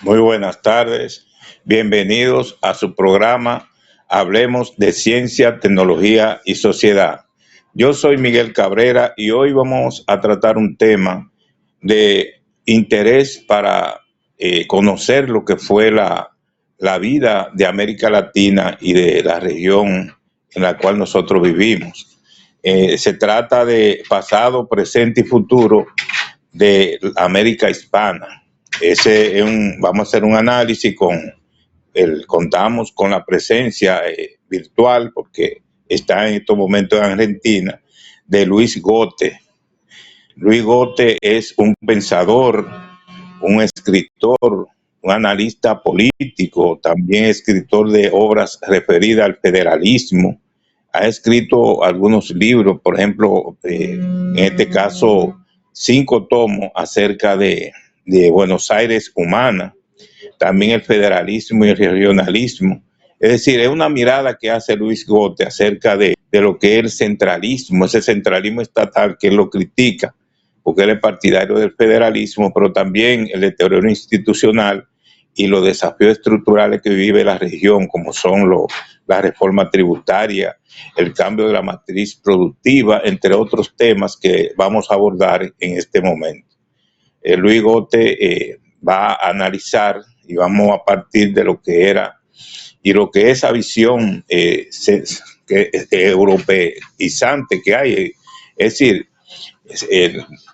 Muy buenas tardes. Bienvenidos a su programa Hablemos de Ciencia, Tecnología y Sociedad. Yo soy Miguel Cabrera y hoy vamos a tratar un tema de interés para conocer lo que fue la vida de América Latina y de la región en la cual nosotros vivimos. Se trata de pasado, presente y futuro de América Hispana. Vamos a hacer un análisis contamos con la presencia virtual, porque está en estos momentos en Argentina, de Luis Gote. Luis Gote es un pensador, un escritor, un analista político, también escritor de obras referidas al federalismo. Ha escrito algunos libros, por ejemplo, en este caso, 5 tomos acerca de Buenos Aires humana, también el federalismo y el regionalismo. Es decir, es una mirada que hace Luis Gote acerca de lo que es el centralismo, ese centralismo estatal que él lo critica, porque él es partidario del federalismo, pero también el deterioro institucional y los desafíos estructurales que vive la región, como son la reforma tributaria, el cambio de la matriz productiva, entre otros temas que vamos a abordar en este momento. Luis Gote va a analizar y vamos a partir de lo que era y lo que esa visión europeizante que hay. Es decir,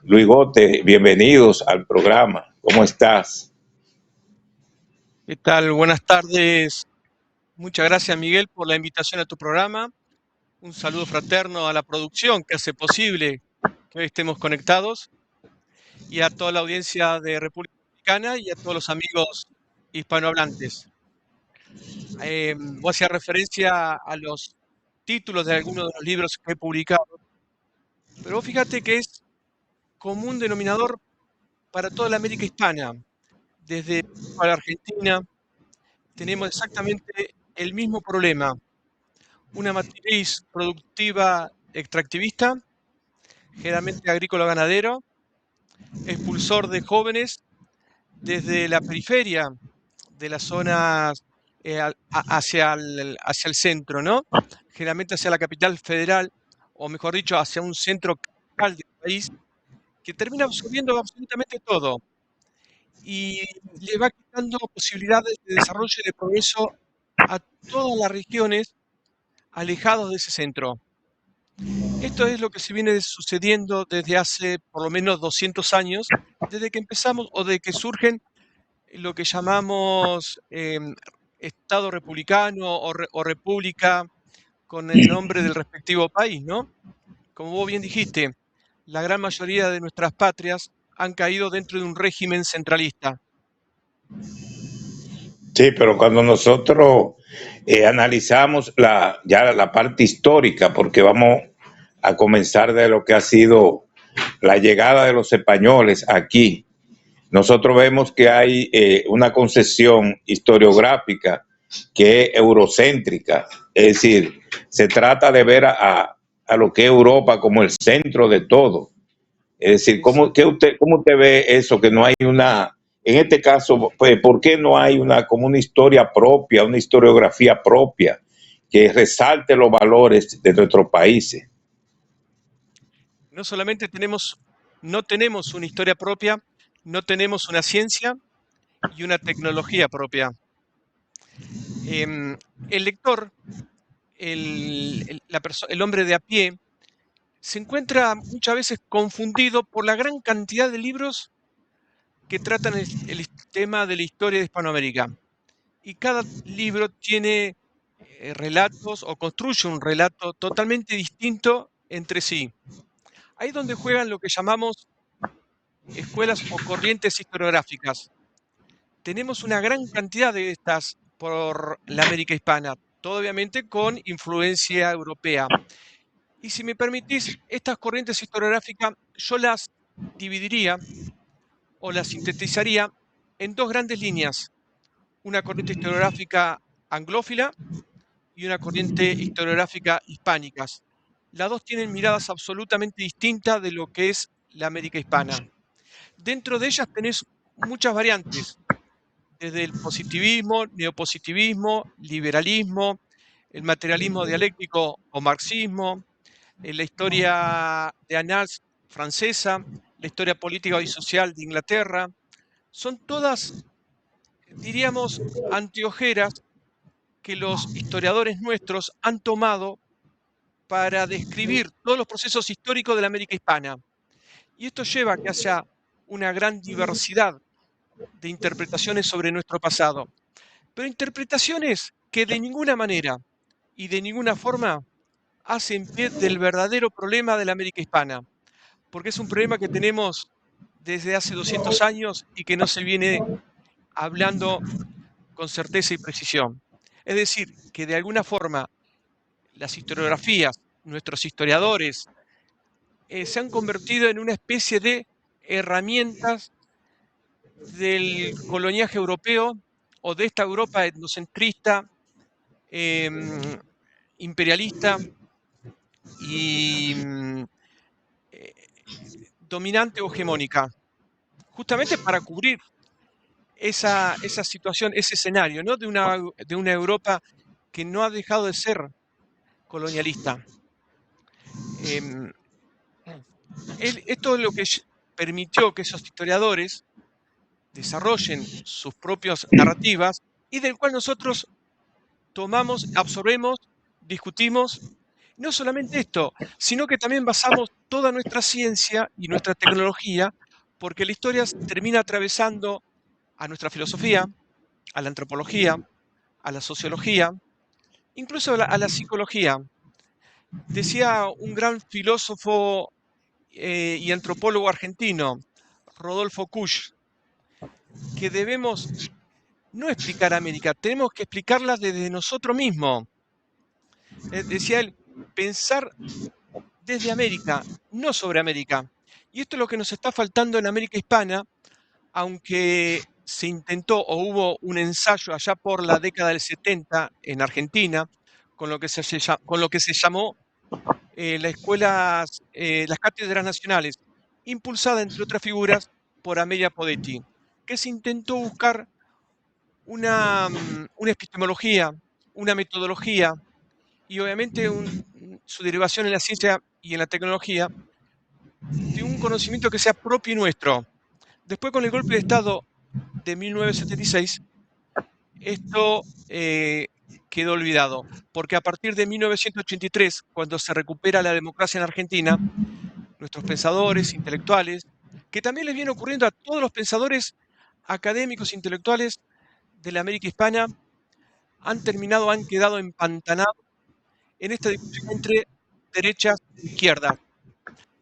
Luis Gote, bienvenidos al programa. ¿Cómo estás? ¿Qué tal? Buenas tardes. Muchas gracias, Miguel, por la invitación a tu programa. Un saludo fraterno a la producción que hace posible que hoy estemos conectados y a toda la audiencia de República Dominicana y a todos los amigos hispanohablantes. Voy a hacer referencia a los títulos de algunos de los libros que he publicado, pero vos fíjate que es común denominador para toda la América hispana. Desde la Argentina tenemos exactamente el mismo problema. Una matriz productiva extractivista, generalmente agrícola-ganadero, expulsor de jóvenes desde la periferia de las zonas hacia el centro, ¿no? Generalmente hacia la capital federal, o mejor dicho, hacia un centro capital del país, que termina absorbiendo absolutamente todo y le va quitando posibilidades de desarrollo y de progreso a todas las regiones alejadas de ese centro. Esto es lo que se viene sucediendo desde hace por lo menos 200 años, desde que empezamos o de que surgen lo que llamamos Estado republicano o república con el nombre del respectivo país, ¿no? Como vos bien dijiste, la gran mayoría de nuestras patrias han caído dentro de un régimen centralista. Sí, pero cuando nosotros analizamos ya la parte histórica, porque vamos a comenzar de lo que ha sido la llegada de los españoles aquí, nosotros vemos que hay una concepción historiográfica que es eurocéntrica, es decir, se trata de ver a lo que es Europa como el centro de todo. Es decir, Es, ¿cómo usted ve eso? Que no hay en este caso, pues, ¿por qué no hay como una historia propia, una historiografía propia que resalte los valores de nuestros países? no solamente no tenemos una historia propia, no tenemos una ciencia y una tecnología propia. El lector, el hombre de a pie, se encuentra muchas veces confundido por la gran cantidad de libros que tratan el tema de la historia de Hispanoamérica. Y cada libro tiene relatos o construye un relato totalmente distinto entre sí. Ahí es donde juegan lo que llamamos escuelas o corrientes historiográficas. Tenemos una gran cantidad de estas por la América hispana, todo obviamente con influencia europea. Y si me permitís, estas corrientes historiográficas yo las dividiría o las sintetizaría en dos grandes líneas. Una corriente historiográfica anglófila y una corriente historiográfica hispánicas. Las dos tienen miradas absolutamente distintas de lo que es la América hispana. Dentro de ellas tenés muchas variantes, desde el positivismo, neopositivismo, liberalismo, el materialismo dialéctico o marxismo, la historia de Annales francesa, la historia política y social de Inglaterra. Son todas, diríamos, anteojeras que los historiadores nuestros han tomado para describir todos los procesos históricos de la América hispana. Y esto lleva a que haya una gran diversidad de interpretaciones sobre nuestro pasado, pero interpretaciones que de ninguna manera y de ninguna forma hacen pie del verdadero problema de la América hispana, porque es un problema que tenemos desde hace 200 años y que no se viene hablando con certeza y precisión. Es decir, que de alguna forma las historiografías, nuestros historiadores, se han convertido en una especie de herramientas del coloniaje europeo o de esta Europa etnocentrista, imperialista y dominante o hegemónica, justamente para cubrir esa situación, ese escenario, ¿no? de una Europa que no ha dejado de ser colonialista. Esto es lo que permitió que esos historiadores desarrollen sus propias narrativas y del cual nosotros tomamos, absorbemos, discutimos. No solamente esto, sino que también basamos toda nuestra ciencia y nuestra tecnología, porque la historia termina atravesando a nuestra filosofía, a la antropología, a la sociología, incluso a la psicología. Decía un gran filósofo y antropólogo argentino, Rodolfo Kusch, que debemos no explicar América, tenemos que explicarla desde nosotros mismos. Decía él, pensar desde América, no sobre América. Y esto es lo que nos está faltando en América hispana, aunque se intentó o hubo un ensayo allá por la década del 70 en Argentina, con lo que se llamó las cátedras nacionales, impulsada entre otras figuras por Amelia Podetti, que se intentó buscar una epistemología, una metodología y obviamente su derivación en la ciencia y en la tecnología de un conocimiento que sea propio y nuestro. Después, con el golpe de Estado de 1976, esto quedó olvidado, porque a partir de 1983, cuando se recupera la democracia en Argentina, nuestros pensadores, intelectuales, que también les viene ocurriendo a todos los pensadores académicos, intelectuales de la América hispana, han quedado empantanados en esta discusión entre derechas e izquierdas.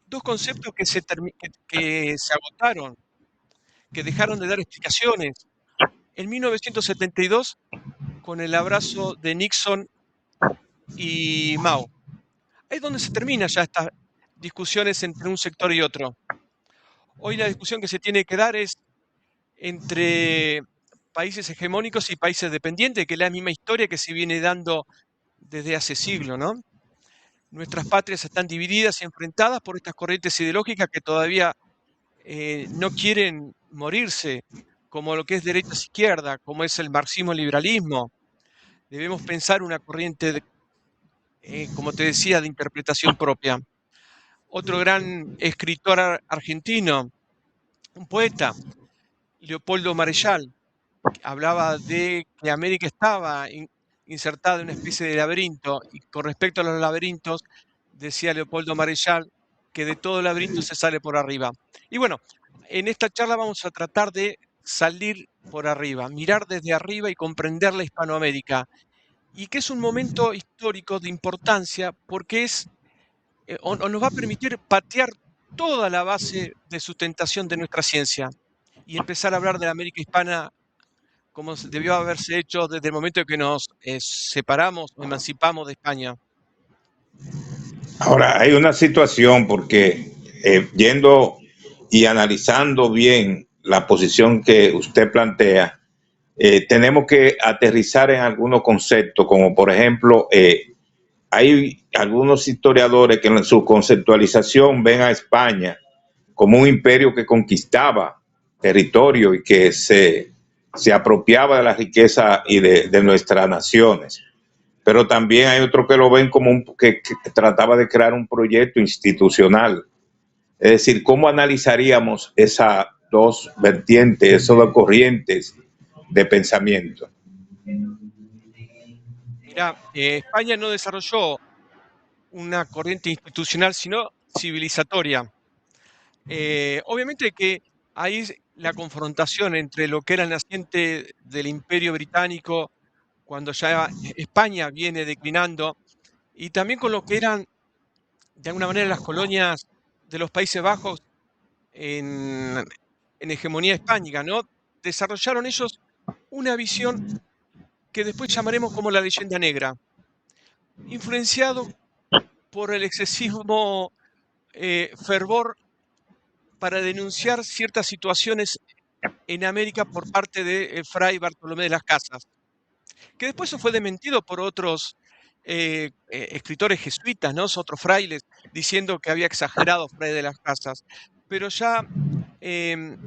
Dos conceptos que se agotaron, que dejaron de dar explicaciones. En 1972, con el abrazo de Nixon y Mao. Ahí es donde se termina ya estas discusiones entre un sector y otro. Hoy la discusión que se tiene que dar es entre países hegemónicos y países dependientes, que es la misma historia que se viene dando desde hace siglos, ¿no? Nuestras patrias están divididas y enfrentadas por estas corrientes ideológicas que todavía no quieren morirse, como lo que es derecha-izquierda, como es el marxismo-liberalismo. Debemos pensar una corriente, como te decía, de interpretación propia. Otro gran escritor argentino, un poeta, Leopoldo Marechal, hablaba de que América estaba insertada en una especie de laberinto, y con respecto a los laberintos, decía Leopoldo Marechal que de todo laberinto se sale por arriba. Y bueno, en esta charla vamos a tratar de salir por arriba, mirar desde arriba y comprender la Hispanoamérica, y que es un momento histórico de importancia porque nos va a permitir patear toda la base de sustentación de nuestra ciencia y empezar a hablar de la América hispana como debió haberse hecho desde el momento en que nos separamos o emancipamos de España. Ahora, hay una situación porque yendo y analizando bien la posición que usted plantea, tenemos que aterrizar en algunos conceptos, como por ejemplo, hay algunos historiadores que en su conceptualización ven a España como un imperio que conquistaba territorio y que se se apropiaba de la riqueza y de nuestras naciones. Pero también hay otros que lo ven como que trataba de crear un proyecto institucional. Es decir, ¿cómo analizaríamos esas dos vertientes, esas dos corrientes de pensamiento? Mira, España no desarrolló una corriente institucional, sino civilizatoria. Obviamente que ahí la confrontación entre lo que era el naciente del Imperio Británico, cuando ya España viene declinando, y también con lo que eran, de alguna manera, las colonias de los Países Bajos en, en hegemonía hispánica, ¿no? Desarrollaron ellos una visión que después llamaremos como la leyenda negra, influenciado por el excesivo fervor para denunciar ciertas situaciones en América por parte de Fray Bartolomé de las Casas, que después eso fue desmentido por otros escritores jesuitas, ¿no? Otros frailes, diciendo que había exagerado Fray de las Casas, pero ya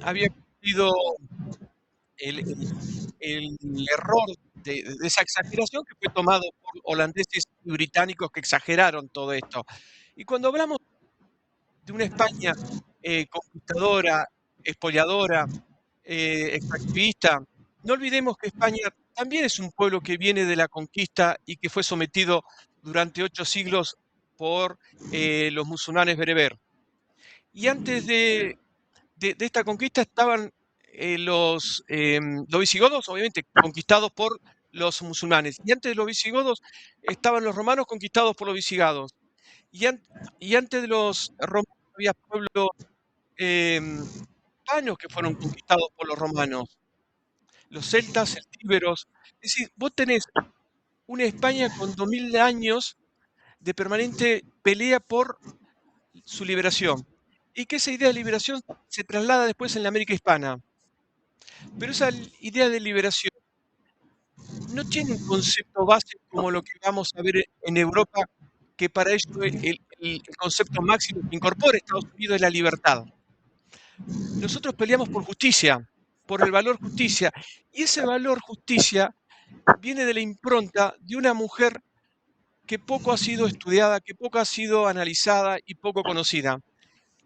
había cometido el error de esa exageración que fue tomado por holandeses y británicos que exageraron todo esto. Y cuando hablamos de una España conquistadora, expoliadora, extractivista, no olvidemos que España también es un pueblo que viene de la conquista y que fue sometido durante 8 siglos por los musulmanes bereber. Y antes de esta conquista estaban los visigodos, obviamente conquistados por los musulmanes. Y antes de los visigodos estaban los romanos conquistados por los visigodos. Y, y antes de los romanos había pueblos hispanos que fueron conquistados por los romanos. Los celtas, celtíberos. Es decir, vos tenés una España con 2000 años de permanente pelea por su liberación. Y que esa idea de liberación se traslada después en la América hispana. Pero esa idea de liberación no tiene un concepto base como lo que vamos a ver en Europa, que para ello el concepto máximo que incorpora Estados Unidos es la libertad. Nosotros peleamos por justicia, por el valor justicia, y ese valor justicia viene de la impronta de una mujer que poco ha sido estudiada, que poco ha sido analizada y poco conocida,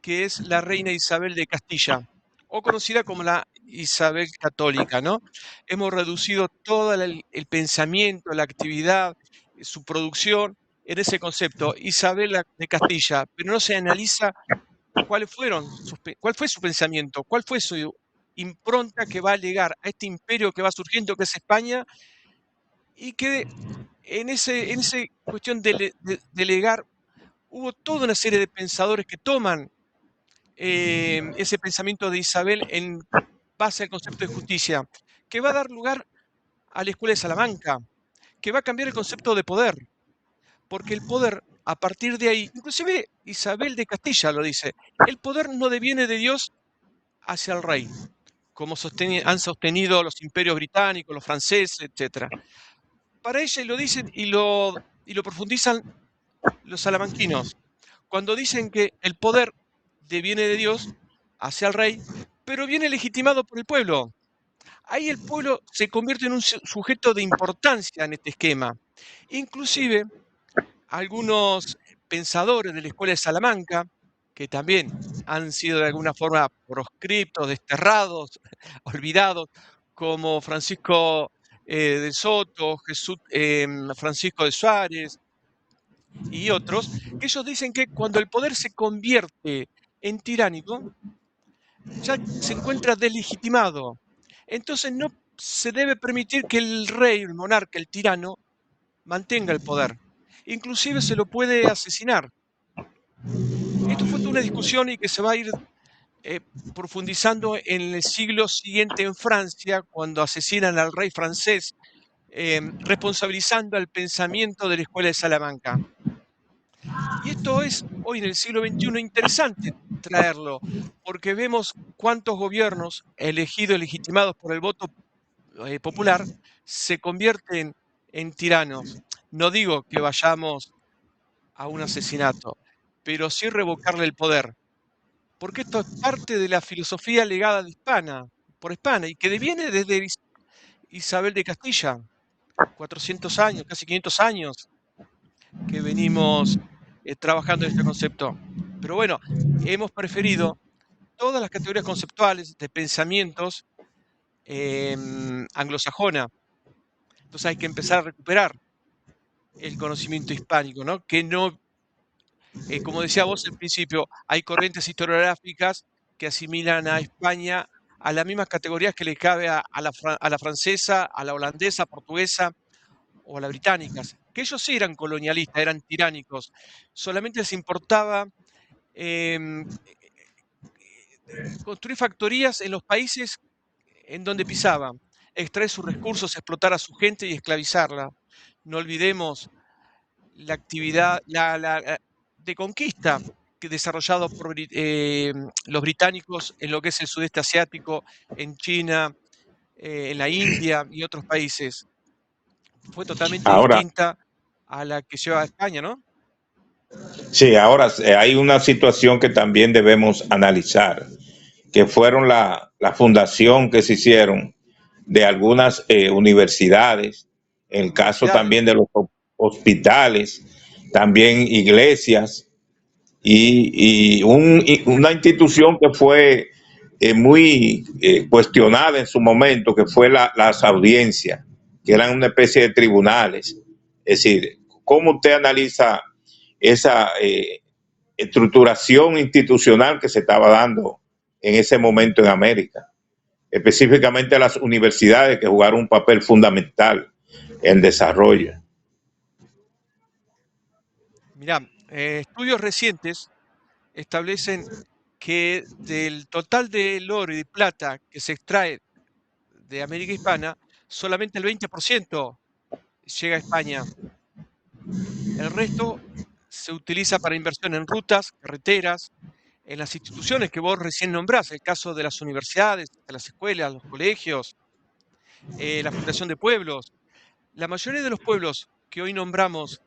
que es la reina Isabel de Castilla, o conocida como la Isabel católica, ¿no? Hemos reducido todo el pensamiento, la actividad, su producción en ese concepto, Isabel de Castilla, pero no se analiza cuál fue su pensamiento, cuál fue su impronta que va a llegar a este imperio que va surgiendo, que es España, y que en esa cuestión de legar hubo toda una serie de pensadores que toman ese pensamiento de Isabel en base al concepto de justicia, que va a dar lugar a la Escuela de Salamanca, que va a cambiar el concepto de poder, porque el poder, a partir de ahí, inclusive Isabel de Castilla lo dice, el poder no deviene de Dios hacia el rey, como han sostenido los imperios británicos, los franceses, etc. Para ella, y lo dicen y lo profundizan los salamanquinos, cuando dicen que el poder deviene de Dios hacia el rey, pero viene legitimado por el pueblo. Ahí el pueblo se convierte en un sujeto de importancia en este esquema. Inclusive, algunos pensadores de la Escuela de Salamanca, que también han sido de alguna forma proscriptos, desterrados, olvidados, como Francisco de Soto, Francisco de Suárez y otros, que ellos dicen que cuando el poder se convierte en tiránico, ya se encuentra deslegitimado. Entonces no se debe permitir que el rey, el monarca, el tirano, mantenga el poder. Inclusive se lo puede asesinar. Esto fue toda una discusión y que se va a ir profundizando en el siglo siguiente en Francia, cuando asesinan al rey francés, responsabilizando al pensamiento de la Escuela de Salamanca. Y esto es hoy en el siglo XXI interesante traerlo, porque vemos cuántos gobiernos elegidos, legitimados por el voto popular, se convierten en tiranos. No digo que vayamos a un asesinato, pero sí revocarle el poder, porque esto es parte de la filosofía legada de por Hispana, y que deviene desde Isabel de Castilla, 400 años, casi 500 años que venimos trabajando en este concepto. Pero bueno, hemos preferido todas las categorías conceptuales de pensamientos anglosajona. Entonces hay que empezar a recuperar el conocimiento hispánico, ¿no? Que no, como decía vos al principio, hay corrientes historiográficas que asimilan a España a las mismas categorías que le cabe a la francesa, a la holandesa, portuguesa o a las británicas, que ellos sí eran colonialistas, eran tiránicos, solamente les importaba em, construir factorías en los países en donde pisaban, extraer sus recursos, explotar a su gente y esclavizarla. No olvidemos la actividad de conquista que desarrollado por los británicos en lo que es el sudeste asiático, en China, en la India y otros países. Fue totalmente Ahora, distinta a la que lleva España, ¿no? sí, ahora hay una situación que también debemos analizar, que fueron la fundación que se hicieron de algunas universidades, en el caso Universidades. también de los hospitales, también iglesias, y una institución que fue muy cuestionada en su momento, que fue las audiencias, que eran una especie de tribunales. Es decir, ¿cómo usted analiza esa estructuración institucional que se estaba dando en ese momento en América? Específicamente las universidades, que jugaron un papel fundamental en el desarrollo. Mirá, estudios recientes establecen que del total del oro y de plata que se extrae de América Hispana, solamente el 20% llega a España. El resto se utiliza para inversión en rutas, carreteras, en las instituciones que vos recién nombrás, el caso de las universidades, de las escuelas, los colegios, la fundación de pueblos. La mayoría de los pueblos que hoy nombramos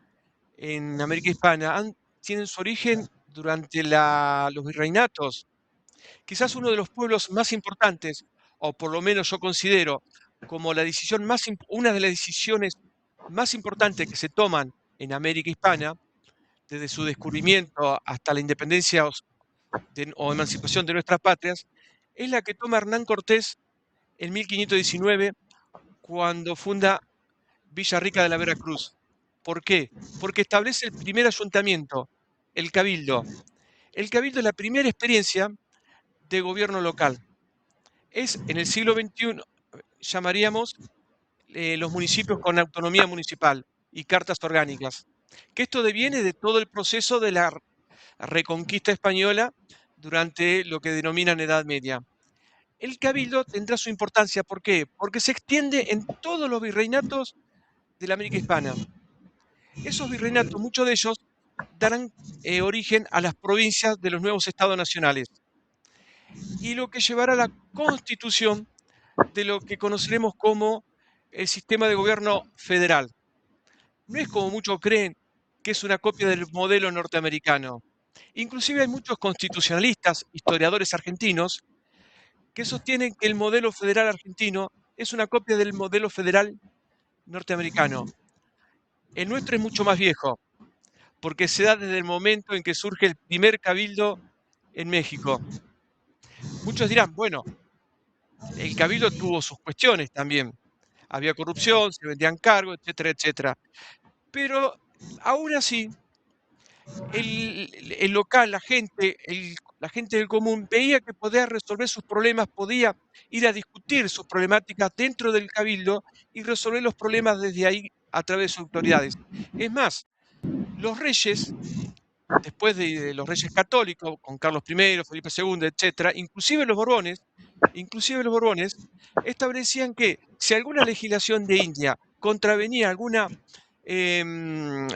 en América Hispana tienen su origen durante los virreinatos. Quizás uno de los pueblos más importantes, o por lo menos yo considero como una de las decisiones más importantes que se toman en América Hispana, desde su descubrimiento hasta la independencia o emancipación de nuestras patrias, es la que toma Hernán Cortés en 1519, cuando funda Villa Rica de la Veracruz. ¿Por qué? Porque establece el primer ayuntamiento, el Cabildo. El Cabildo es la primera experiencia de gobierno local. Es en el siglo XXI, llamaríamos los municipios con autonomía municipal y cartas orgánicas. Que esto deviene de todo el proceso de la reconquista española durante lo que denominan Edad Media. El cabildo tendrá su importancia, ¿por qué? Porque se extiende en todos los virreinatos de la América Hispana. Esos virreinatos, muchos de ellos, darán origen a las provincias de los nuevos estados nacionales, y lo que llevará a la constitución de lo que conoceremos como el sistema de gobierno federal. No es como muchos creen que es una copia del modelo norteamericano. Inclusive hay muchos constitucionalistas, historiadores argentinos, que sostienen que el modelo federal argentino es una copia del modelo federal norteamericano. El nuestro es mucho más viejo, porque se da desde el momento en que surge el primer cabildo en México. Muchos dirán, bueno, el cabildo tuvo sus cuestiones también. Había corrupción, se vendían cargos, etcétera, etcétera. Pero aún así, el local, la gente del común veía que podía resolver sus problemas, podía ir a discutir sus problemáticas dentro del cabildo y resolver los problemas desde ahí a través de sus autoridades. Es más, los reyes, después de los reyes católicos, con Carlos I, Felipe II, etcétera, inclusive los Borbones, establecían que si alguna legislación de India contravenía alguna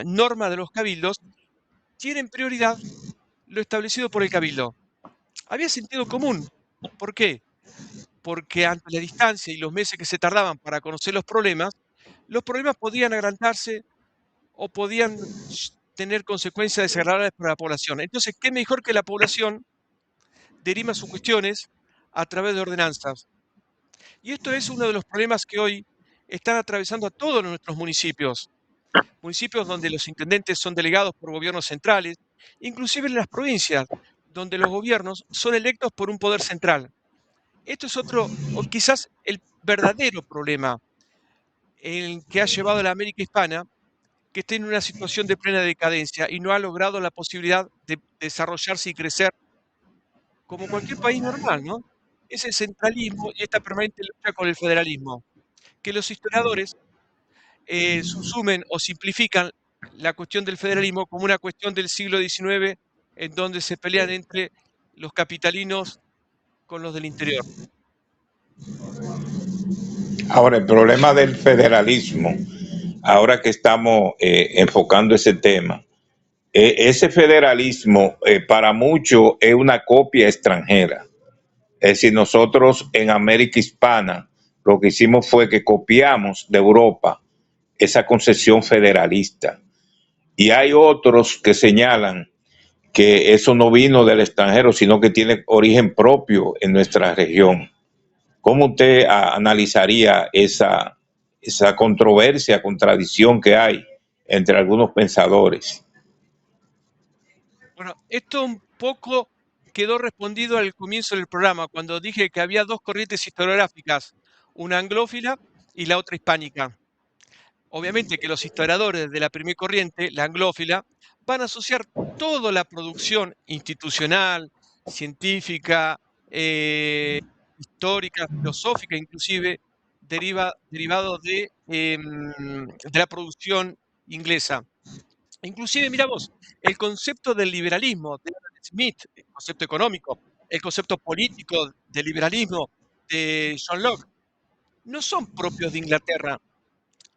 norma de los cabildos, tienen prioridad lo establecido por el cabildo. Había sentido común. ¿Por qué? Porque ante la distancia y los meses que se tardaban para conocer los problemas podían agrandarse o podían tener consecuencias desagradables para la población. Entonces, ¿qué mejor que la población deriva sus cuestiones a través de ordenanzas? Y esto es uno de los problemas que hoy están atravesando a todos nuestros municipios. Municipios donde los intendentes son delegados por gobiernos centrales, inclusive en las provincias, donde los gobiernos son electos por un poder central. Esto es otro, o quizás el verdadero problema en que ha llevado a la América hispana, que está en una situación de plena decadencia y no ha logrado la posibilidad de desarrollarse y crecer como cualquier país normal, ¿no? Es el centralismo y esta permanente lucha con el federalismo, que los historiadores subsumen o simplifican la cuestión del federalismo como una cuestión del siglo XIX, en donde se pelean entre los capitalinos con los del interior. Ahora, el problema del federalismo, ahora que estamos enfocando ese tema, ese federalismo para muchos es una copia extranjera. Es decir, nosotros en América Hispana lo que hicimos fue que copiamos de Europa esa concepción federalista. Y hay otros que señalan que eso no vino del extranjero, sino que tiene origen propio en nuestra región. ¿Cómo usted analizaría esa controversia, contradicción que hay entre algunos pensadores? Bueno, esto un poco quedó respondido al comienzo del programa, cuando dije que había dos corrientes historiográficas, una anglófila y la otra hispánica. Obviamente que los historiadores de la primera corriente, la anglófila, van a asociar toda la producción institucional, científica, histórica, filosófica inclusive, derivado de la producción inglesa. Inclusive, mira vos, el concepto del liberalismo de Adam Smith, el concepto económico, el concepto político del liberalismo de John Locke, no son propios de Inglaterra.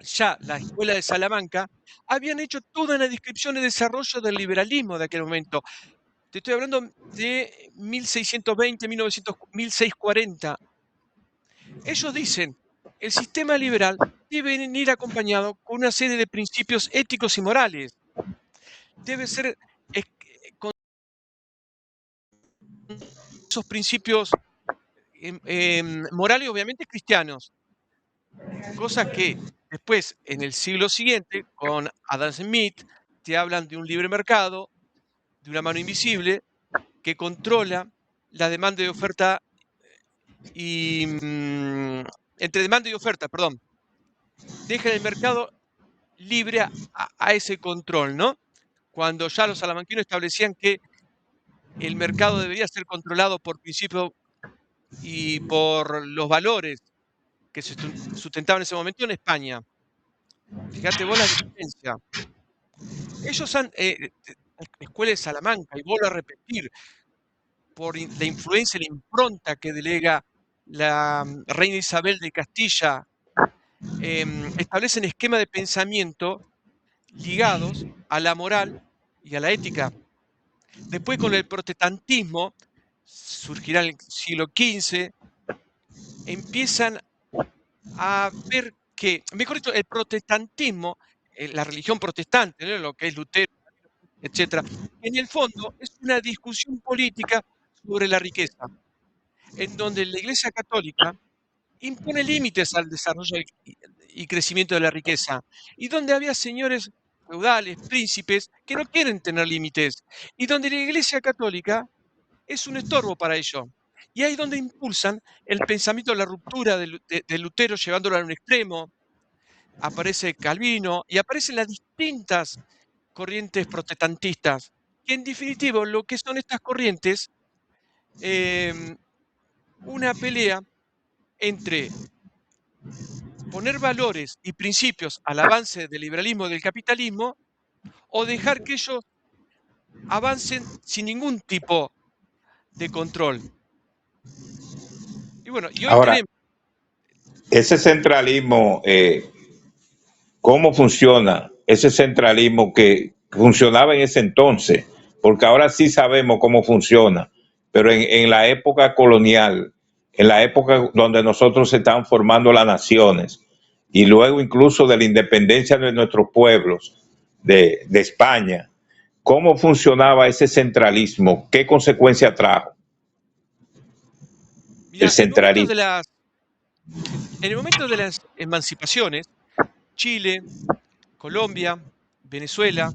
Ya la escuela de Salamanca habían hecho toda una descripción y desarrollo del liberalismo de aquel momento. Te estoy hablando de 1620, 1640. Ellos dicen, el sistema liberal debe ir acompañado con una serie de principios éticos y morales. Debe ser con esos principios morales, obviamente cristianos. Cosa que después, en el siglo siguiente, con Adam Smith, te hablan de un libre mercado, de una mano invisible, que controla la demanda y oferta y entre demanda y oferta, perdón. Deja el mercado libre a ese control, ¿no? Cuando ya los salamanquinos establecían que el mercado debería ser controlado por principios y por los valores que se sustentaban en ese momento en España. Fíjate vos la diferencia. Ellos han, la escuela de Salamanca, y vuelvo a repetir, por la influencia y la impronta que delega la reina Isabel de Castilla, establecen esquemas de pensamiento ligados a la moral y a la ética. Después, con el protestantismo, surgirá en el siglo XV, empiezan a ver que, mejor dicho, el protestantismo, la religión protestante, ¿no? Lo que es Lutero, etcétera, en el fondo es una discusión política sobre la riqueza, en donde la Iglesia Católica impone límites al desarrollo y crecimiento de la riqueza, y donde había señores feudales, príncipes, que no quieren tener límites, y donde la Iglesia Católica es un estorbo para ello. Y ahí es donde impulsan el pensamiento de la ruptura de Lutero, llevándolo a un extremo. Aparece Calvino y aparecen las distintas corrientes protestantistas, que en definitivo lo que son estas corrientes, una pelea entre poner valores y principios al avance del liberalismo y del capitalismo, o dejar que ellos avancen sin ningún tipo de control. Y bueno, y hoy Ahora, tenemos... ese centralismo, ¿cómo funciona? Ese centralismo que funcionaba en ese entonces, porque ahora sí sabemos cómo funciona, pero en la época colonial, en la época donde nosotros se estaban formando las naciones, y luego incluso de la independencia de nuestros pueblos, de España, ¿cómo funcionaba ese centralismo? ¿Qué consecuencia trajo Mira, el centralismo? En el momento de las emancipaciones, Chile, Colombia, Venezuela,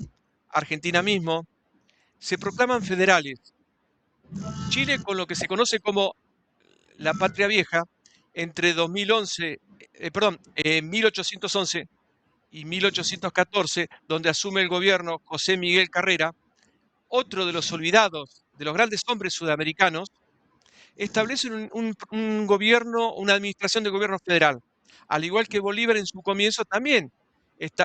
Argentina mismo, se proclaman federales. Chile con lo que se conoce como la Patria Vieja, entre 1811 y 1814, donde asume el gobierno José Miguel Carrera, otro de los olvidados, de los grandes hombres sudamericanos, establecen un gobierno, una administración de gobierno federal, al igual que Bolívar en su comienzo también,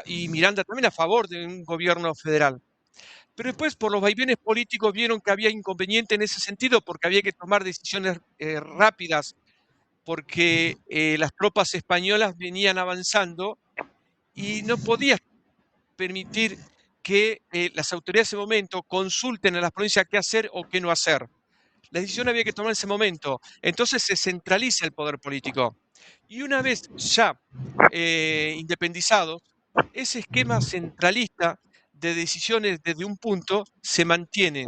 y Miranda también a favor de un gobierno federal. Pero después, por los vaivenes políticos, vieron que había inconveniente en ese sentido, porque había que tomar decisiones rápidas, porque las tropas españolas venían avanzando y no podía permitir que las autoridades de ese momento consulten a las provincias qué hacer o qué no hacer. La decisión había que tomar en ese momento. Entonces se centraliza el poder político. Y una vez ya independizados, ese esquema centralista de decisiones desde un punto se mantiene,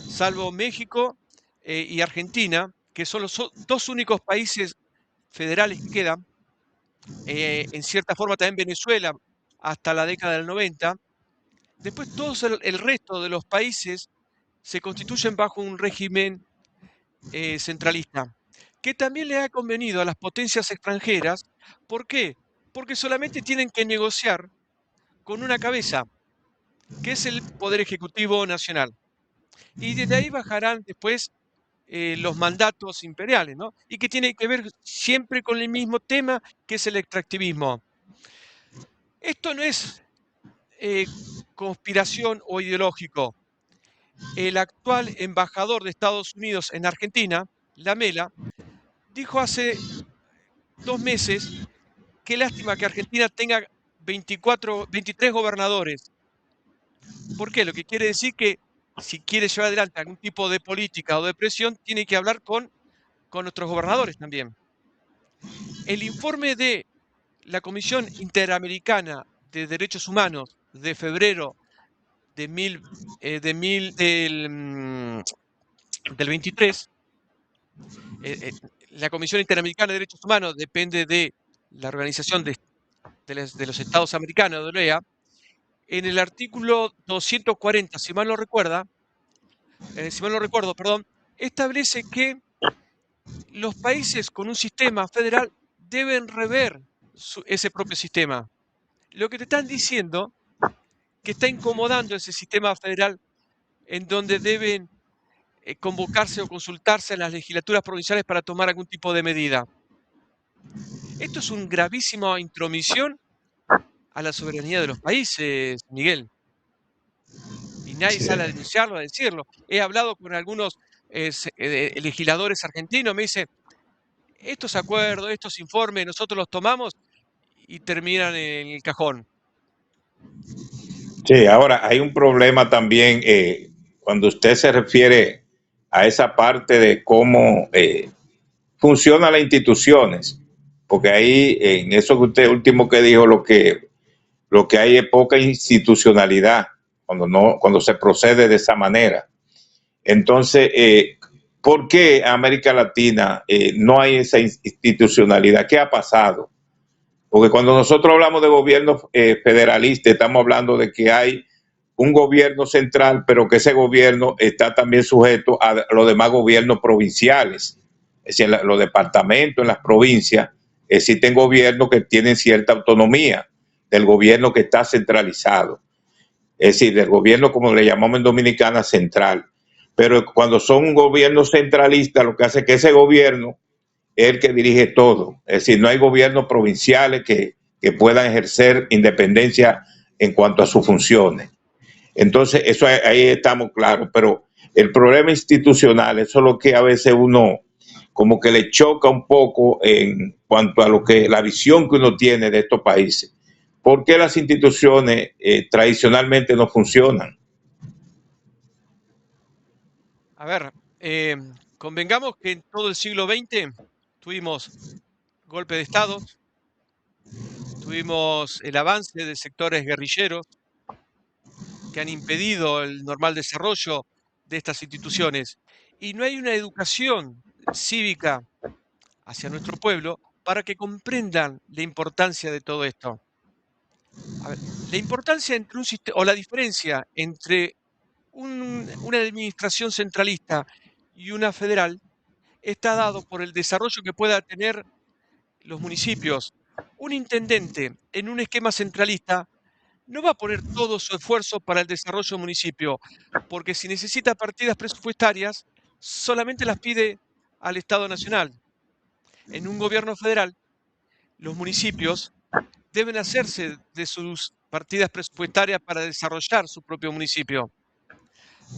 salvo México y Argentina, que son los dos únicos países federales que quedan. En cierta forma también Venezuela hasta la década del 90. Después todos el resto de los países se constituyen bajo un régimen centralista, que también le ha convenido a las potencias extranjeras. ¿Por qué? Porque solamente tienen que negociar con una cabeza, que es el Poder Ejecutivo Nacional. Y desde ahí bajarán después los mandatos imperiales, ¿no? Y que tiene que ver siempre con el mismo tema, que es el extractivismo. Esto no es conspiración o ideológico. El actual embajador de Estados Unidos en Argentina, Lamela, dijo hace 2 meses qué lástima que Argentina tenga 23 gobernadores. ¿Por qué? Lo que quiere decir que si quiere llevar adelante algún tipo de política o de presión, tiene que hablar con nuestros gobernadores también. El informe de la Comisión Interamericana de Derechos Humanos de febrero del 23, la Comisión Interamericana de Derechos Humanos depende de la Organización de los Estados Americanos, de la OEA. En el artículo 240, si mal no recuerdo, establece que los países con un sistema federal deben rever ese propio sistema. Lo que te están diciendo que está incomodando ese sistema federal en donde deben convocarse o consultarse en las legislaturas provinciales para tomar algún tipo de medida. Esto es una gravísima intromisión a la soberanía de los países, Miguel. Y nadie Sí. sale a denunciarlo, a decirlo. He hablado con algunos legisladores argentinos, me dicen, estos acuerdos, estos informes, nosotros los tomamos y terminan en el cajón. Sí, ahora hay un problema también cuando usted se refiere a esa parte de cómo funcionan las instituciones, porque ahí en eso que usted último que dijo, lo que hay es poca institucionalidad cuando se procede de esa manera. Entonces, ¿por qué América Latina no hay esa institucionalidad? ¿Qué ha pasado? Porque cuando nosotros hablamos de gobierno federalista, estamos hablando de que hay un gobierno central, pero que ese gobierno está también sujeto a los demás gobiernos provinciales. Es decir, en los departamentos, en las provincias, existen gobiernos que tienen cierta autonomía del gobierno que está centralizado. Es decir, del gobierno, como le llamamos en Dominicana, central. Pero cuando son un gobierno centralista, lo que hace es que ese gobierno es el que dirige todo. Es decir, no hay gobiernos provinciales que puedan ejercer independencia en cuanto a sus funciones. Entonces, eso ahí estamos claros, pero el problema institucional, eso es lo que a veces uno como que le choca un poco en cuanto a lo que la visión que uno tiene de estos países. ¿Por qué las instituciones tradicionalmente no funcionan? A ver, convengamos que en todo el siglo XX tuvimos golpe de Estado, tuvimos el avance de sectores guerrilleros que han impedido el normal desarrollo de estas instituciones. Y no hay una educación cívica hacia nuestro pueblo para que comprendan la importancia de todo esto. A ver, la importancia entre un sistema, o la diferencia entre una administración centralista y una federal está dado por el desarrollo que pueda tener los municipios. Un intendente en un esquema centralista no va a poner todo su esfuerzo para el desarrollo del municipio, porque si necesita partidas presupuestarias, solamente las pide al Estado Nacional. En un gobierno federal, los municipios deben hacerse de sus partidas presupuestarias para desarrollar su propio municipio.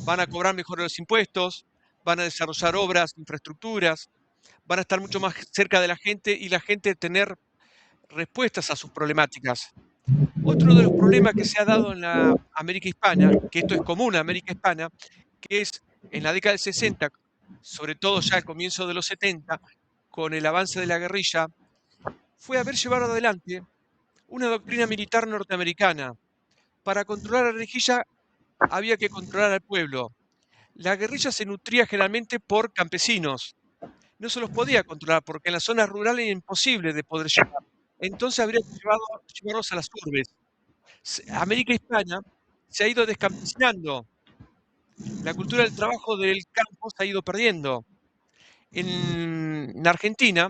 Van a cobrar mejor los impuestos, van a desarrollar obras, infraestructuras, van a estar mucho más cerca de la gente y la gente tener respuestas a sus problemáticas. Otro de los problemas que se ha dado en la América Hispana, que esto es común en América Hispana, que es en la década del 60, sobre todo ya al comienzo de los 70, con el avance de la guerrilla, fue haber llevado adelante una doctrina militar norteamericana. Para controlar a la guerrilla había que controlar al pueblo. La guerrilla se nutría generalmente por campesinos. No se los podía controlar porque en las zonas rurales era imposible de poder llegar. Entonces habría que llevarlos a las urbes. América Hispana se ha ido descampesinando. La cultura del trabajo del campo se ha ido perdiendo. En Argentina,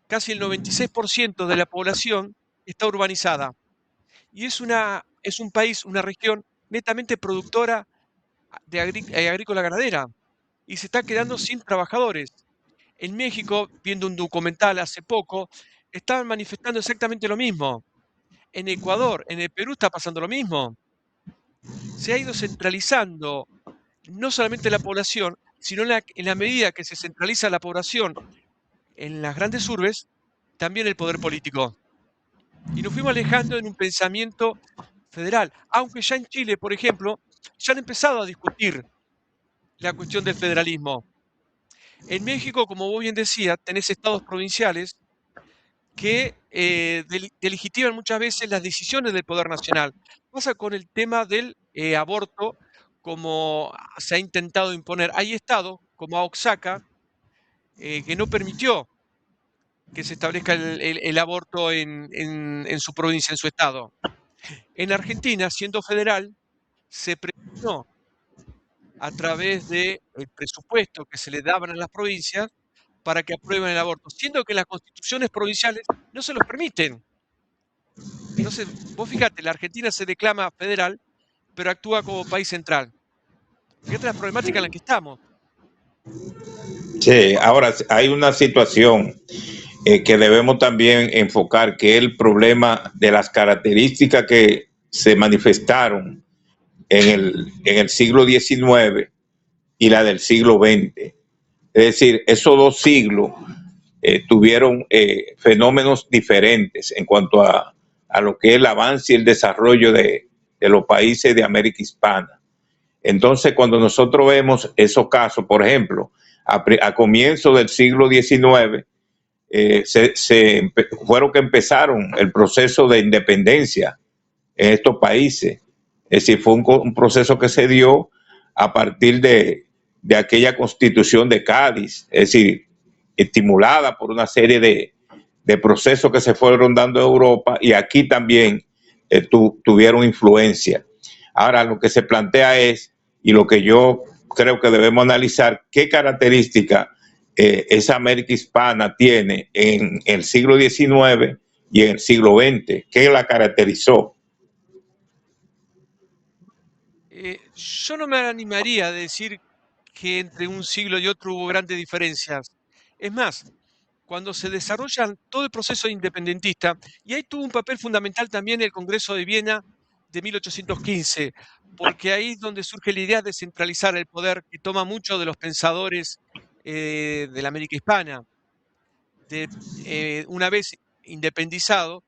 casi el 96% de la población está urbanizada. Y es un país, una región netamente productora de agrícola ganadera. Y se está quedando sin trabajadores. En México, viendo un documental hace poco, estaban manifestando exactamente lo mismo. En Ecuador, en el Perú está pasando lo mismo. Se ha ido centralizando no solamente la población, sino en la medida que se centraliza la población en las grandes urbes, también el poder político. Y nos fuimos alejando en un pensamiento federal, aunque ya en Chile, por ejemplo, ya han empezado a discutir la cuestión del federalismo. En México, como vos bien decías, tenés estados provinciales que delegitiman muchas veces las decisiones del Poder Nacional. Pasa con el tema del aborto, como se ha intentado imponer. Hay estados, como Oaxaca, que no permitió que se establezca el aborto en su provincia, en su estado. En Argentina, siendo federal, se presionó a través del presupuesto que se le daban a las provincias para que aprueben el aborto, siendo que las constituciones provinciales no se los permiten. Entonces, vos fíjate, la Argentina se declama federal, pero actúa como país central. Fíjate la problemática en la que estamos. Sí, ahora hay una situación que debemos también enfocar, que es el problema de las características que se manifestaron en el siglo XIX y la del siglo XX. Es decir, esos dos siglos tuvieron fenómenos diferentes en cuanto a lo que es el avance y el desarrollo de los países de América Hispana. Entonces, cuando nosotros vemos esos casos, por ejemplo, a comienzos del siglo XIX, fueron que empezaron el proceso de independencia en estos países. Es decir, fue un proceso que se dio a partir de aquella constitución de Cádiz, es decir, estimulada por una serie de procesos que se fueron dando en Europa y aquí también tuvieron influencia. Ahora lo que se plantea es, y lo que yo creo que debemos analizar, qué características esa América Hispana tiene en el siglo XIX y en el siglo XX, qué la caracterizó. Yo no me animaría a decir que entre un siglo y otro hubo grandes diferencias. Es más, cuando se desarrolla todo el proceso independentista, y ahí tuvo un papel fundamental también el Congreso de Viena de 1815, porque ahí es donde surge la idea de centralizar el poder que toma mucho de los pensadores de la América Hispana, de una vez independizado,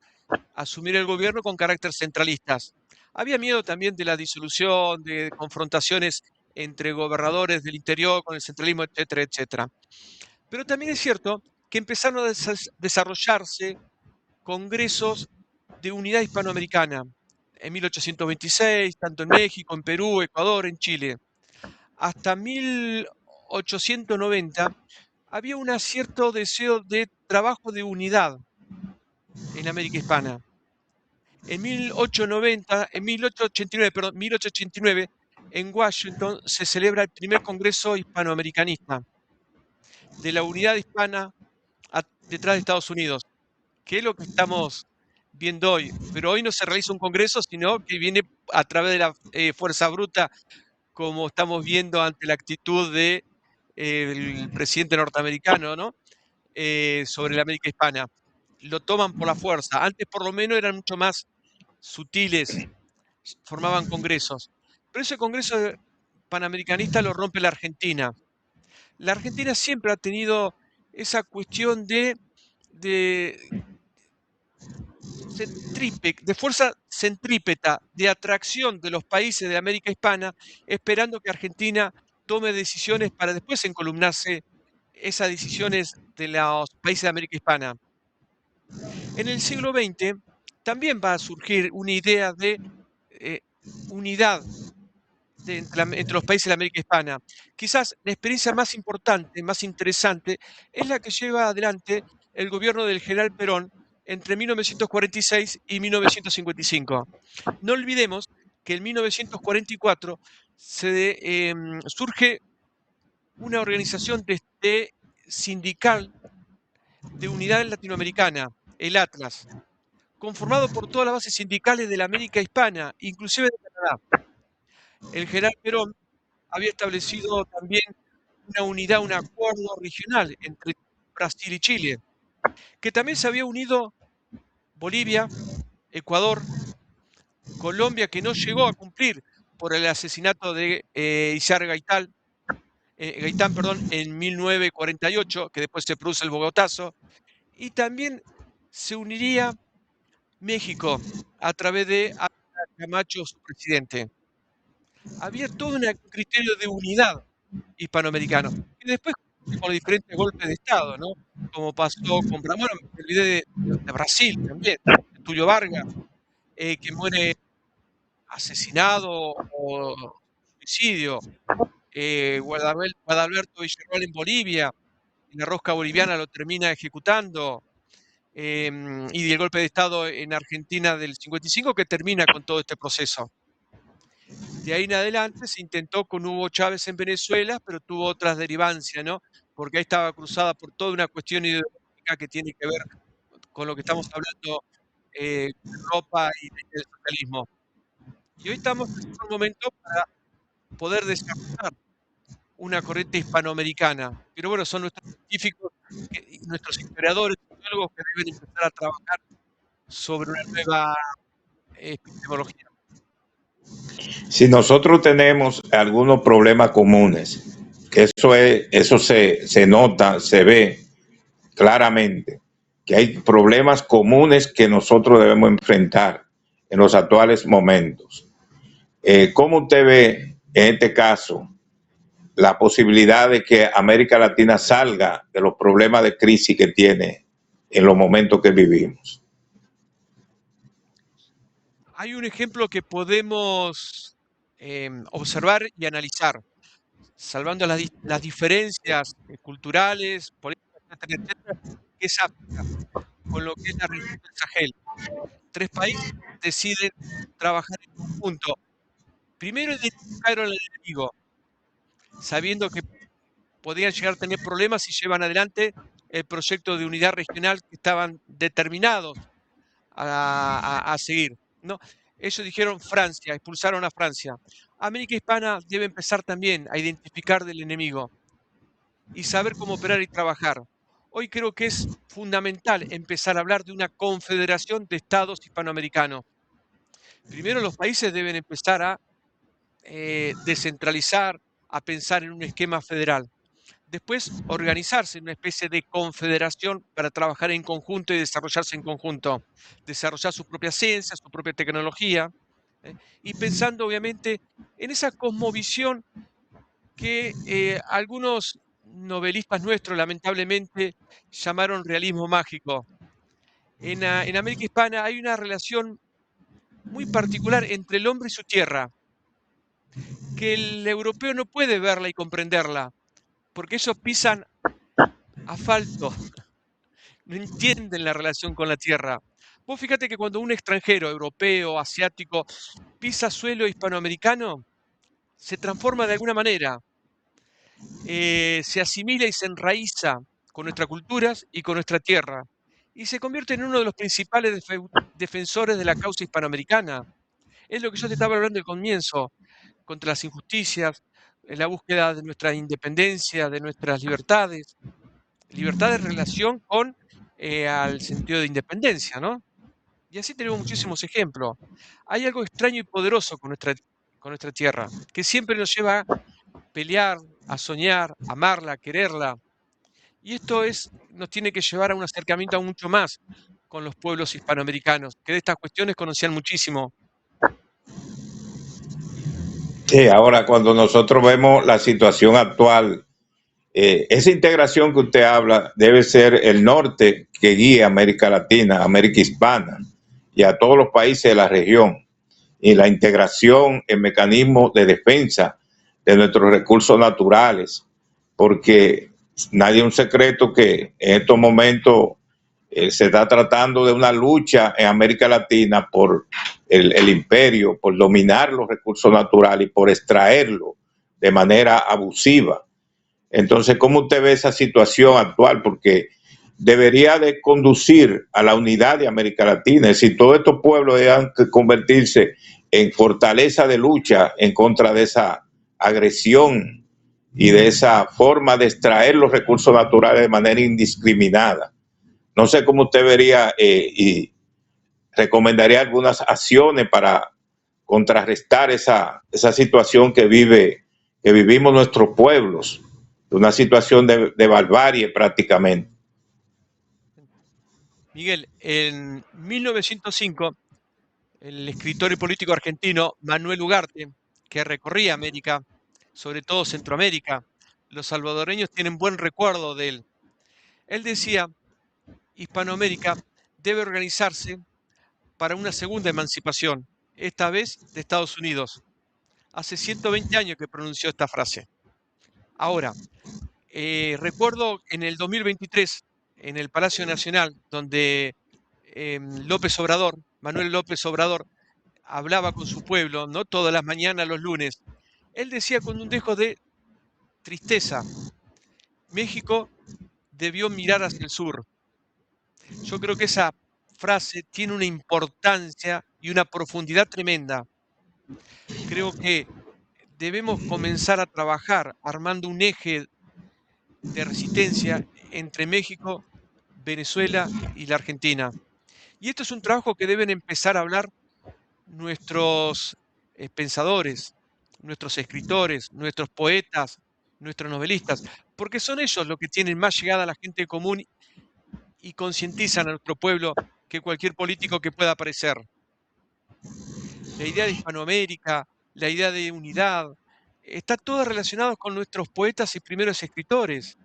asumir el gobierno con carácter centralistas. Había miedo también de la disolución, de confrontaciones entre gobernadores del interior con el centralismo, etcétera, etcétera. Pero también es cierto que empezaron a desarrollarse congresos de unidad hispanoamericana en 1826, tanto en México, en Perú, Ecuador, en Chile. Hasta 1890 había un cierto deseo de trabajo de unidad en América Hispana. En 1889, perdón, 1889, en Washington se celebra el primer Congreso Hispanoamericanista de la unidad hispana detrás de Estados Unidos, que es lo que estamos viendo hoy. Pero hoy no se realiza un congreso, sino que viene a través de la fuerza bruta, como estamos viendo ante la actitud del presidente norteamericano, ¿no? Sobre la América Hispana. Lo toman por la fuerza. Antes, por lo menos, eran mucho más sutiles, formaban congresos. Pero ese congreso panamericanista lo rompe la Argentina. La Argentina siempre ha tenido esa cuestión de de fuerza centrípeta, de atracción de los países de América Hispana, esperando que Argentina tome decisiones para después encolumnarse esas decisiones de los países de América Hispana. En el siglo XX también va a surgir una idea de unidad entre los países de América Hispana. Quizás la experiencia más importante, más interesante, es la que lleva adelante el gobierno del general Perón entre 1946 y 1955. No olvidemos que en 1944 surge una organización sindical de unidad latinoamericana, el Atlas, conformado por todas las bases sindicales de la América Hispana, inclusive de Canadá. El general Perón había establecido también una unidad, un acuerdo regional entre Brasil y Chile, que también se había unido Bolivia, Ecuador, Colombia, que no llegó a cumplir por el asesinato de Izar Gaitán, en 1948, que después se produce el Bogotazo, y también se uniría México a través de Camacho, su presidente. Había todo un criterio de unidad hispanoamericano. Y después con los diferentes golpes de Estado, ¿no? Como pasó con, bueno, me olvidé de Brasil también, de Tulio Vargas, que muere asesinado o suicidio. Guadalberto Villarroel en Bolivia, en la rosca boliviana lo termina ejecutando. Y el golpe de Estado en Argentina del 55 que termina con todo este proceso. De ahí en adelante se intentó con Hugo Chávez en Venezuela, pero tuvo otras derivancias, ¿no? Porque ahí estaba cruzada por toda una cuestión ideológica que tiene que ver con lo que estamos hablando de Europa y del socialismo. Y hoy estamos en un momento para poder desarrollar una corriente hispanoamericana. Pero bueno, son nuestros científicos, nuestros historiadores, sociólogos que deben empezar a trabajar sobre una nueva epistemología. Si nosotros tenemos algunos problemas comunes, que eso se nota, se ve claramente, que hay problemas comunes que nosotros debemos enfrentar en los actuales momentos. ¿Cómo usted ve en este caso la posibilidad de que América Latina salga de los problemas de crisis que tiene en los momentos que vivimos? Hay un ejemplo que podemos observar y analizar, salvando las diferencias culturales, políticas, etcétera, etcétera, que es África, con lo que es la región del Sahel. 3 países deciden trabajar en conjunto. Primero identificaron al enemigo, sabiendo que podían llegar a tener problemas si llevan adelante el proyecto de unidad regional que estaban determinados a seguir, ¿no? Ellos dijeron Francia, expulsaron a Francia. América Hispana debe empezar también a identificar del enemigo y saber cómo operar y trabajar. Hoy creo que es fundamental empezar a hablar de una confederación de estados hispanoamericanos. Primero los países deben empezar a descentralizar, a pensar en un esquema federal. Después, organizarse en una especie de confederación para trabajar en conjunto y desarrollarse en conjunto. Desarrollar su propia ciencia, su propia tecnología, y pensando obviamente en esa cosmovisión que algunos novelistas nuestros lamentablemente llamaron realismo mágico. En América Hispana hay una relación muy particular entre el hombre y su tierra, que el europeo no puede verla y comprenderla, porque ellos pisan asfalto, no entienden la relación con la tierra. Vos fíjate que cuando un extranjero, europeo, asiático, pisa suelo hispanoamericano, se transforma de alguna manera, se asimila y se enraiza con nuestras culturas y con nuestra tierra, y se convierte en uno de los principales defensores de la causa hispanoamericana. Es lo que yo te estaba hablando al comienzo, contra las injusticias, en la búsqueda de nuestra independencia, de nuestras libertades, libertades en relación con al sentido de independencia, ¿no? Y así tenemos muchísimos ejemplos. Hay algo extraño y poderoso con nuestra tierra, que siempre nos lleva a pelear, a soñar, a amarla, a quererla. Y esto nos tiene que llevar a un acercamiento aún mucho más con los pueblos hispanoamericanos, que de estas cuestiones conocían muchísimo. Sí, ahora cuando nosotros vemos la situación actual, esa integración que usted habla debe ser el norte que guía a América Latina, América Hispana y a todos los países de la región. Y la integración en mecanismos de defensa de nuestros recursos naturales, porque nadie es un secreto que en estos momentos se está tratando de una lucha en América Latina por el imperio, por dominar los recursos naturales y por extraerlos de manera abusiva. Entonces, ¿cómo usted ve esa situación actual? Porque debería de conducir a la unidad de América Latina. Es decir, todos estos pueblos deben convertirse en fortaleza de lucha en contra de esa agresión y de esa forma de extraer los recursos naturales de manera indiscriminada. No sé cómo usted vería y recomendaría algunas acciones para contrarrestar esa situación que vivimos nuestros pueblos, una situación de barbarie prácticamente. Miguel, en 1905, el escritor y político argentino Manuel Ugarte, que recorría América, sobre todo Centroamérica, los salvadoreños tienen buen recuerdo de él. Él decía, Hispanoamérica debe organizarse para una segunda emancipación, esta vez de Estados Unidos. Hace 120 años que pronunció esta frase. Ahora, recuerdo en el 2023, en el Palacio Nacional, donde López Obrador, Manuel López Obrador, hablaba con su pueblo, ¿no? Todas las mañanas, los lunes. Él decía con un dejo de tristeza, México debió mirar hacia el sur. Yo creo que esa frase tiene una importancia y una profundidad tremenda. Creo que debemos comenzar a trabajar armando un eje de resistencia entre México, Venezuela y la Argentina. Y esto es un trabajo que deben empezar a hablar nuestros pensadores, nuestros escritores, nuestros poetas, nuestros novelistas, porque son ellos los que tienen más llegada a la gente común y concientizan a nuestro pueblo que cualquier político que pueda aparecer. La idea de Hispanoamérica, la idea de unidad, está toda relacionada con nuestros poetas y primeros escritores.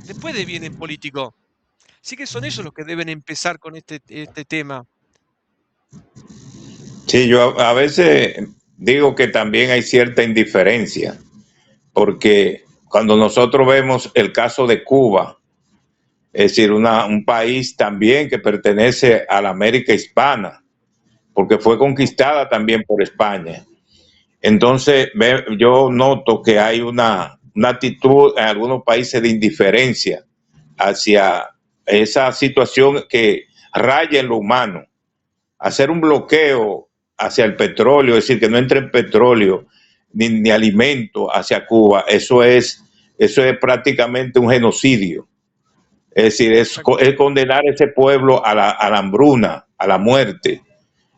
Después viene el político. Así que son ellos los que deben empezar con este tema. Sí, yo a veces digo que también hay cierta indiferencia, porque cuando nosotros vemos el caso de Cuba, es decir, un país también que pertenece a la América hispana, porque fue conquistada también por España. Entonces, yo noto que hay una actitud en algunos países de indiferencia hacia esa situación que raya en lo humano. Hacer un bloqueo hacia el petróleo, es decir, que no entre petróleo ni alimento hacia Cuba, eso es prácticamente un genocidio. Es decir, es condenar a ese pueblo a la hambruna, a la muerte.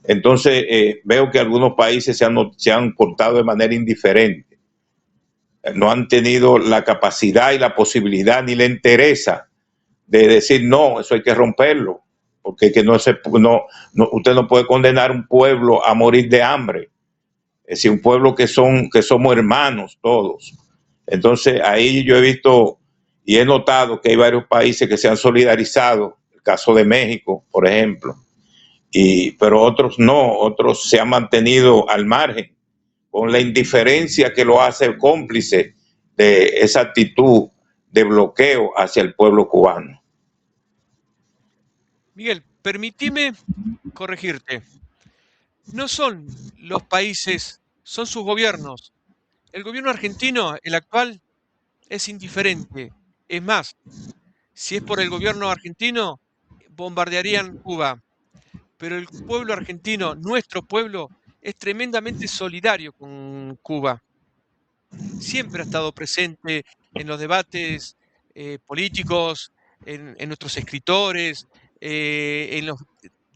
Entonces, veo que algunos países se han portado de manera indiferente. No han tenido la capacidad y la posibilidad ni la interesa de decir, no, eso hay que romperlo. Porque que usted no puede condenar a un pueblo a morir de hambre. Es decir, un pueblo que somos hermanos todos. Entonces, ahí yo he visto y he notado que hay varios países que se han solidarizado, el caso de México, por ejemplo, pero otros no, otros se han mantenido al margen, con la indiferencia que lo hace cómplice de esa actitud de bloqueo hacia el pueblo cubano. Miguel, permitime corregirte. No son los países, son sus gobiernos. El gobierno argentino, el actual, es indiferente. Es más, si es por el gobierno argentino, bombardearían Cuba. Pero el pueblo argentino, nuestro pueblo, es tremendamente solidario con Cuba. Siempre ha estado presente en los debates políticos, en nuestros escritores, en los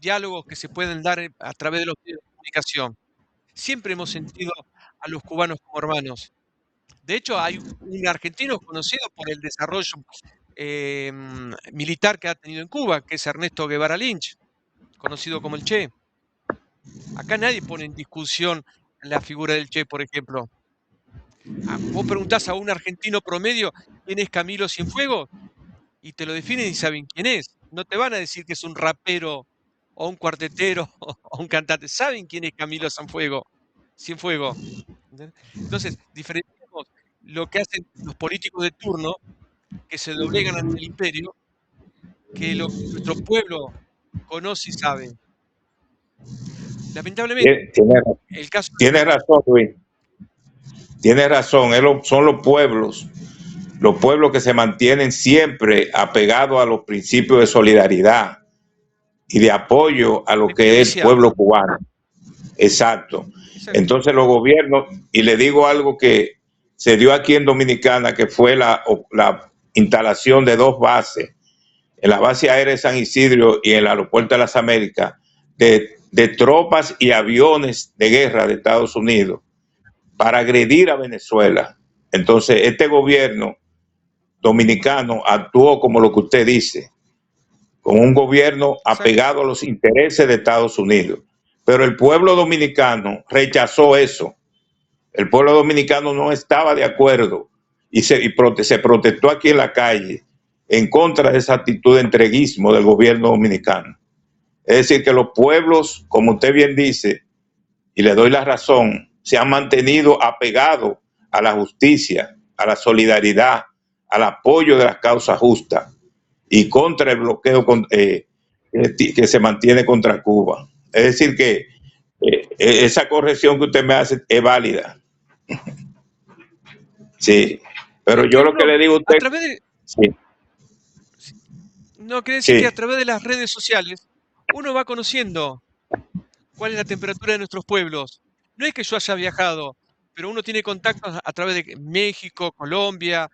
diálogos que se pueden dar a través de los medios de comunicación. Siempre hemos sentido a los cubanos como hermanos. De hecho, hay un argentino conocido por el desarrollo militar que ha tenido en Cuba, que es Ernesto Guevara Lynch, conocido como el Che. Acá nadie pone en discusión la figura del Che, por ejemplo. Vos preguntás a un argentino promedio quién es Camilo Cienfuegos y te lo definen y saben quién es. No te van a decir que es un rapero o un cuartetero o un cantante. Saben quién es Camilo Cienfuegos. Entonces, diferenciamos lo que hacen los políticos de turno, que se doblegan ante el imperio, que lo que nuestro pueblo conoce y sabe. Lamentablemente, el caso... Tiene razón, Luis. Tiene razón. Son los pueblos que se mantienen siempre apegados a los principios de solidaridad y de apoyo a lo que es el pueblo cubano. Exacto. Entonces los gobiernos, y le digo algo que se dio aquí en Dominicana, que fue la instalación de 2 bases, en la base aérea de San Isidro y en el aeropuerto de las Américas, de tropas y aviones de guerra de Estados Unidos para agredir a Venezuela. Entonces este gobierno dominicano actuó como lo que usted dice, como un gobierno apegado a los intereses de Estados Unidos. Pero el pueblo dominicano rechazó eso. El pueblo dominicano no estaba de acuerdo y se protestó aquí en la calle en contra de esa actitud de entreguismo del gobierno dominicano. Es decir, que los pueblos, como usted bien dice, y le doy la razón, se han mantenido apegados a la justicia, a la solidaridad, al apoyo de las causas justas y contra el bloqueo que se mantiene contra Cuba. Es decir, que esa corrección que usted me hace es válida. Sí, pero yo lo que le digo a usted... Sí. No, quiere decir que a través de las redes sociales uno va conociendo cuál es la temperatura de nuestros pueblos. No es que yo haya viajado, pero uno tiene contactos a través de México, Colombia,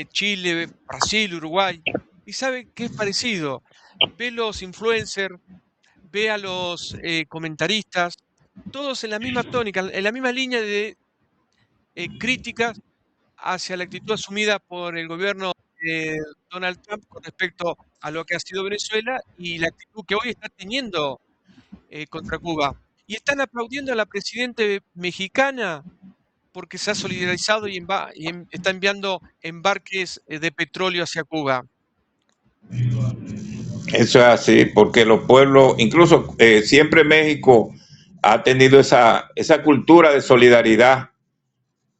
Chile, Brasil, Uruguay, y sabe que es parecido. Ve los influencers, ve a los comentaristas, todos en la misma tónica, en la misma línea de críticas hacia la actitud asumida por el gobierno de Donald Trump con respecto a lo que ha sido Venezuela y la actitud que hoy está teniendo contra Cuba. Y están aplaudiendo a la presidenta mexicana porque se ha solidarizado y está enviando embarques de petróleo hacia Cuba. Eso es así, porque los pueblos, incluso siempre México ha tenido esa cultura de solidaridad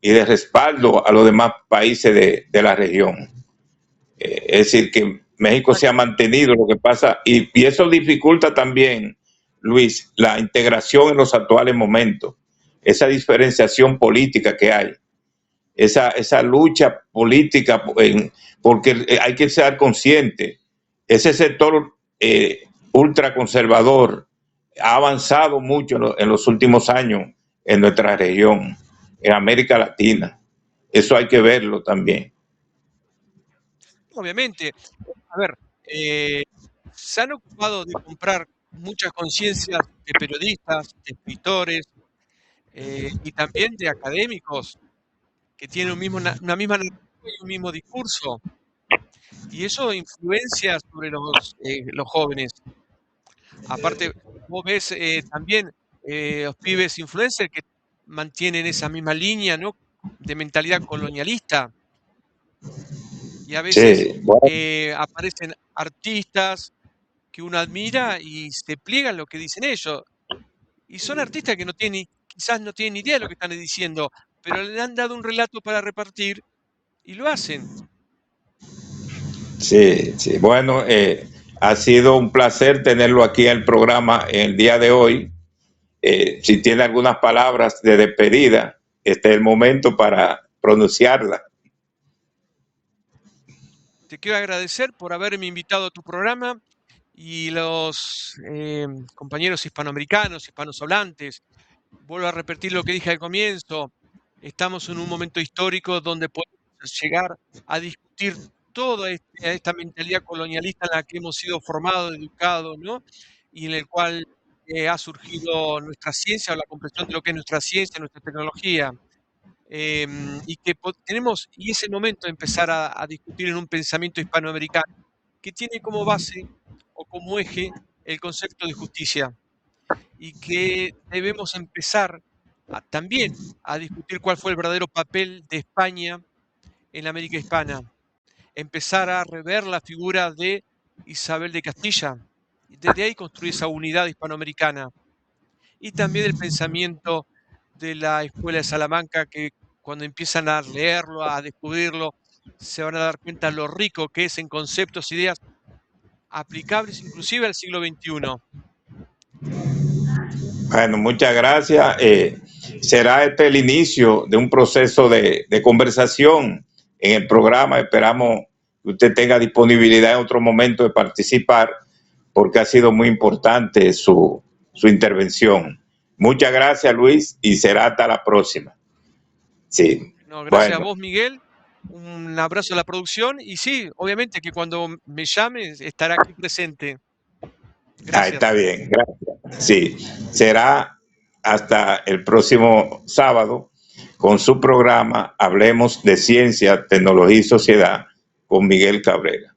y de respaldo a los demás países de la región. Es decir, que México se ha mantenido, lo que pasa, y eso dificulta también, Luis, la integración en los actuales momentos, esa diferenciación política que hay, esa lucha política, porque hay que ser consciente, ese sector ultraconservador ha avanzado mucho en los últimos años en nuestra región, en América Latina. Eso hay que verlo también. Obviamente, a ver, se han ocupado de comprar muchas conciencias de periodistas, de escritores y también de académicos que tienen una misma narrativa y un mismo discurso. Y eso influencia sobre los jóvenes. Aparte, vos ves también los pibes influencers que mantienen esa misma línea, ¿no?, de mentalidad colonialista. Y a veces aparecen artistas que uno admira y se pliegan lo que dicen ellos. Y son artistas que quizás no tienen ni idea de lo que están diciendo, pero le han dado un relato para repartir y lo hacen. Sí, sí. Bueno, ha sido un placer tenerlo aquí en el programa en el día de hoy. Si tiene algunas palabras de despedida, este es el momento para pronunciarla. Te quiero agradecer por haberme invitado a tu programa y los compañeros hispanoamericanos, hispanos-hablantes. Vuelvo a repetir lo que dije al comienzo. Estamos en un momento histórico donde podemos llegar a discutir toda esta mentalidad colonialista en la que hemos sido formados, educados, ¿no? Y en el cual ha surgido nuestra ciencia o la comprensión de lo que es nuestra ciencia, nuestra tecnología. Y que tenemos, y ese momento de empezar a discutir en un pensamiento hispanoamericano que tiene como base o como eje el concepto de justicia y que debemos empezar también a discutir cuál fue el verdadero papel de España en la América hispana, empezar a rever la figura de Isabel de Castilla, y desde ahí construir esa unidad hispanoamericana, y también el pensamiento de la Escuela de Salamanca, que cuando empiezan a leerlo, a descubrirlo, se van a dar cuenta lo rico que es en conceptos, ideas aplicables inclusive al siglo XXI. Bueno, muchas gracias. Será este el inicio de un proceso de conversación en el programa. Esperamos que usted tenga disponibilidad en otro momento de participar, porque ha sido muy importante su intervención. Muchas gracias, Luis, y será hasta la próxima. Sí, No, gracias a bueno. vos, Miguel. Un abrazo a la producción y sí, obviamente que cuando me llames estará aquí presente. Ahí Gracias. está bien, gracias. Sí, será hasta el próximo sábado con su programa Hablemos de Ciencia, Tecnología y Sociedad con Miguel Cabrera.